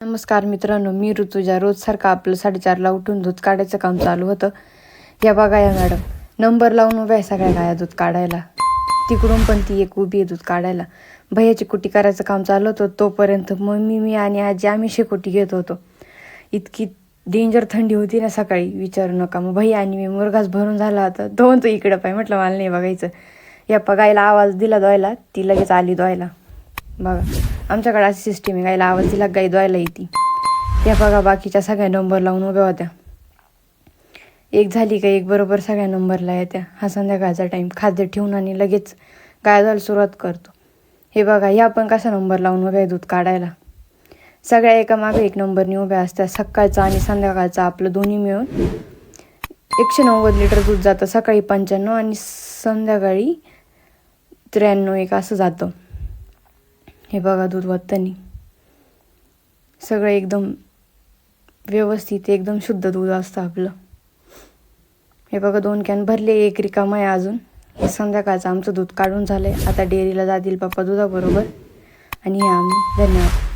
नमस्कार मित्रांनो, मी ऋतुजा. रोजसारखं आपलं 4:30ला उठून दूध काढायचं काम चालू होतं. या बघा या मॅडम नंबर लावून उभ्या आहे सगळ्या गाया दूध काढायला. तिकडून पण ती एक उभी आहे दूध काढायला. भैयाची कुटी करायचं काम चालू होतं. तोपर्यंत मम्मी, मी आणि आजी आम्ही शेकोटी घेत होतो. इतकी डेंजर थंडी होती ना सकाळी, विचारू नका. मग भैया आणि मी मुरघास भरून झाला होता. दोन तो इकडं पाय, म्हटलं मला नाही बघायचं. या गायला आवाज दिला द्वायला, ती लगेच आली द्वायला. बघा आमच्याकडे अशी सिस्टीम आहे, गायला आवाज दिला गाई द्वायला येते. त्या बघा बाकीच्या सगळ्या नंबर लावून उभ्या होत्या. एक झाली का एक बरोबर सगळ्या नंबरला येत्या. हा संध्याकाळचा टाईम. खाद्य ठेवून आणि लगेच गाय द्यायला सुरुवात करतो. हे बघा ह्या पण कसा नंबर लावून उभ्या आहे दूध काढायला. सगळ्या एका मागे एक नंबरने उभ्या असतात. सकाळचा आणि संध्याकाळचा आपलं दोन्ही मिळून 190 लिटर दूध जातं. सकाळी 95 आणि संध्याकाळी 93 असं जातं. हे बघा दूध वाटतानी सगळं एकदम व्यवस्थित, एकदम शुद्ध दूध असतं आपलं. हे बघा 2 कॅन भरले, एक रिकामा आहे अजून. हे संध्याकाळचं आमचं दूध काढून झालंय. आता डेअरीला जातील पप्पा दुधाबरोबर आणि हे आम्ही. धन्यवाद.